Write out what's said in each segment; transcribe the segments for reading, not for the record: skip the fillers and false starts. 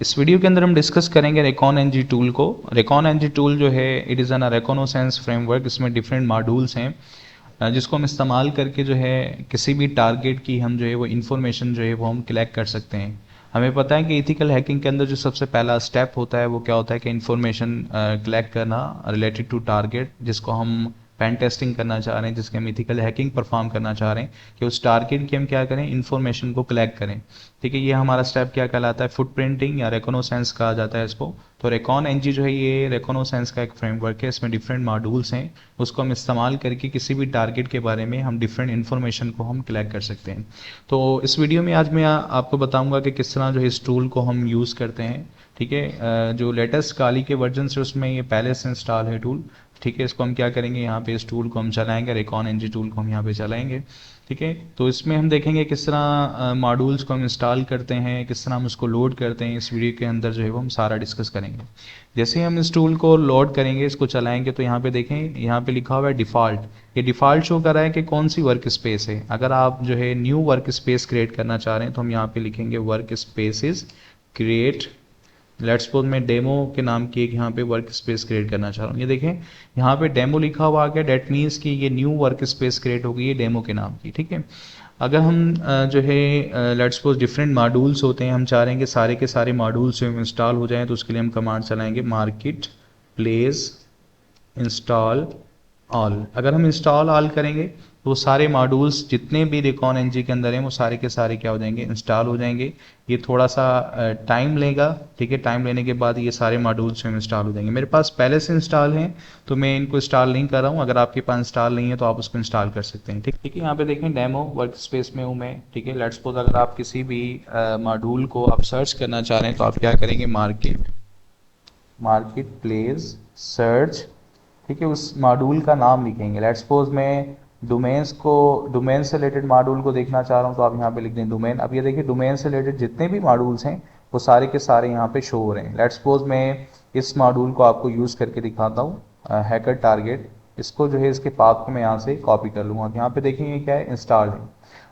इस वीडियो के अंदर हम डिस्कस करेंगे रेकॉन एनजी टूल को। रेकॉन एनजी टूल जो है इट इज़ एन रेकोनोसेंस फ्रेमवर्क। इसमें डिफरेंट मॉड्यूल्स हैं जिसको हम इस्तेमाल करके जो है किसी भी टारगेट की हम जो है वो इन्फॉर्मेशन जो है वो हम कलेक्ट कर सकते हैं। हमें पता है कि इथिकल हैकिंग के अंदर जो सबसे पहला स्टेप होता है वो क्या होता है कि इन्फॉर्मेशन कलेक्ट करना रिलेटेड टू टारगेट, जिसको हम पेन टेस्टिंग करना चाह रहे हैं, जिसके हम इथिकल हैकिंग परफॉर्म करना चाह रहे हैं कि उस टारगेट की हम क्या करें, इन्फॉर्मेशन को कलेक्ट करें। ठीक है, ये हमारा स्टेप क्या कहलाता है, फुटप्रिंटिंग या रेकोनोसेंस कहा जाता है इसको। तो रेकॉन एनजी जो है ये रेकोनोसेंस का एक फ्रेमवर्क है। इसमें डिफरेंट मॉड्यूल्स हैं, उसको हम इस्तेमाल करके किसी भी टारगेट के बारे में हम डिफरेंट इन्फॉर्मेशन को हम कलेक्ट कर सकते हैं। तो इस वीडियो में आज मैं आपको बताऊंगा कि किस तरह जो है इस टूल को हम यूज़ करते हैं। ठीक है, जो लेटेस्ट काली के वर्जन से उसमें ये पहले से इंस्टॉल है टूल। ठीक है, इसको हम क्या करेंगे, यहाँ पे इस टूल को हम चलाएंगे, रेकॉन एनजी टूल को हम यहाँ पे चलाएंगे। ठीक है, तो इसमें हम देखेंगे किस तरह मॉड्यूल्स को हम इंस्टॉल करते हैं, किस तरह हम उसको लोड करते हैं। इस वीडियो के अंदर जो है वो हम सारा डिस्कस करेंगे। जैसे ही हम इस टूल को लोड करेंगे, इसको चलाएंगे, तो यहाँ पे देखें, यहाँ पे लिखा हुआ है डिफ़ॉल्ट। ये डिफ़ॉल्ट शो कर रहा है कि कौन सी वर्क स्पेस है। अगर आप जो है न्यू वर्क स्पेस क्रिएट करना चाह रहे हैं तो हम यहाँ पे लिखेंगे work spaces create. Let's suppose मैं डेमो के नाम की एक यहाँ पे वर्क स्पेस क्रिएट करना चाह रहा हूँ। ये देखें, यहाँ पे डेमो लिखा हुआ आ गया। डेट मीन्स कि ये न्यू वर्क स्पेस क्रिएट हो गई है डेमो के नाम की। ठीक है, अगर हम जो है लेट्स सपोज डिफरेंट मॉड्यूल्स होते हैं, हम चाह रहे हैं कि सारे के सारे मॉड्यूल्स जो इंस्टॉल हो जाएं, तो उसके लिए हम कमांड चलाएंगे मार्केट प्लेस इंस्टॉल ऑल। अगर हम इंस्टॉल ऑल करेंगे तो वो सारे मॉड्यूल्स जितने भी रेकॉन एनजी के अंदर हैं वो सारे के सारे क्या हो जाएंगे, इंस्टॉल हो जाएंगे। ये थोड़ा सा टाइम लेगा। ठीक है, टाइम लेने के बाद ये सारे मॉड्यूल्स में इंस्टॉल हो जाएंगे। मेरे पास पहले से इंस्टॉल हैं तो मैं इनको इंस्टॉल नहीं कर रहा हूँ। अगर आपके पास इंस्टॉल नहीं है तो आप उसको इंस्टॉल कर सकते हैं। ठीक है, यहाँ पे देखें डेमो वर्क स्पेस में हूँ मैं। ठीक है, लेट्स सपोज अगर आप किसी भी मॉड्यूल को आप सर्च करना चाह रहे हैं तो आप क्या करेंगे, मार्केट प्लेस सर्च। ठीक है, उस मॉड्यूल का नाम लिखेंगे। लेट्स सपोज मैं डोमेन से रिलेटेड मॉड्यूल को देखना चाह रहा हूँ तो आप यहाँ पे लिख दें डोमेन। अब ये देखिए, डोमेन से रिलेटेड जितने भी मॉड्यूल्स हैं वो सारे के सारे यहाँ पे शो हो रहे हैं। लेट्स सपोज मैं इस मॉड्यूल को आपको यूज़ करके दिखाता हूँ, हैकर टारगेट। इसको जो है इसके पाथ को मैं यहाँ से कॉपी कर लूँगा। यहाँ पे देखेंगे क्या है, इंस्टॉल है।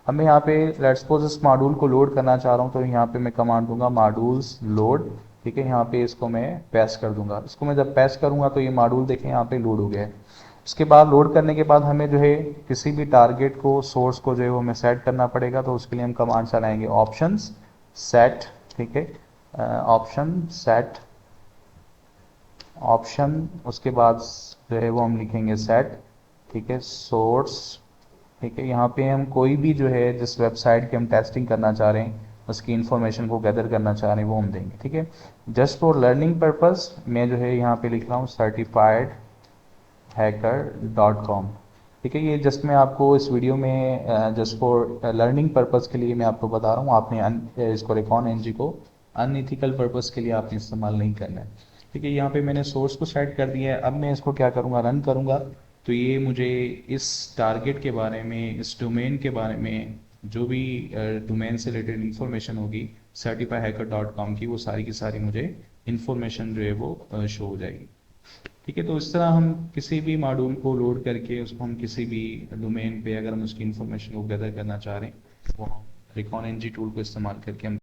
अब मैं यहाँ पे लेट्स सपोज इस मॉड्यूल को लोड करना चाह रहा हूँ तो यहाँ पे मैं कमांड दूंगा मॉड्यूल्स लोड। ठीक है, यहाँ पे इसको मैं पेस्ट कर दूंगा। इसको मैं जब पेस्ट करूंगा तो ये मॉड्यूल देखें यहाँ पे लोड हो गया है। उसके बाद लोड करने के बाद हमें जो है किसी भी टारगेट को, सोर्स को जो है वो हमें सेट करना पड़ेगा। तो उसके लिए हम कमांड चलाएंगे ऑप्शंस सेट। ठीक है, ऑप्शन सेट ऑप्शन, उसके बाद जो है वो हम लिखेंगे सेट। ठीक है, सोर्स। ठीक है, यहाँ पे हम कोई भी जो है जिस वेबसाइट की हम टेस्टिंग करना चाह रहे हैं उसकी इन्फॉर्मेशन को गैदर करना चाह रहे हैं वो हम देंगे। ठीक है, जस्ट फॉर लर्निंग पर्पस मैं जो है यहाँ पे लिख रहा हूँ सर्टिफाइड hacker.com। ठीक है, ये जस्ट मैं आपको इस वीडियो में जस्ट फॉर लर्निंग पर्पस के लिए मैं आपको बता रहा हूँ। आपने इसको रेकॉन एनजी को अनइथिकल पर्पस के लिए आपने इस्तेमाल नहीं करना है। ठीक है, यहाँ पे मैंने सोर्स को सेट कर दिया है। अब मैं इसको क्या करूँगा, रन करूँगा तो ये मुझे इस टारगेट के बारे में, इस डोमेन के बारे में, जो भी डोमेन से रिलेटेड इन्फॉर्मेशन होगी certifyhacker.com की, वो सारी की सारी मुझे इन्फॉर्मेशन जो है वो शो हो जाएगी। ठीक है, तो इस तरह हम किसी भी मॉड्यूल को लोड करके उसको हम किसी भी डोमेन पे अगर हम उसकी इन्फॉर्मेशन को गैदर करना चाह रहे हैं वो हम रेकॉन एनजी टूल को इस्तेमाल करके हम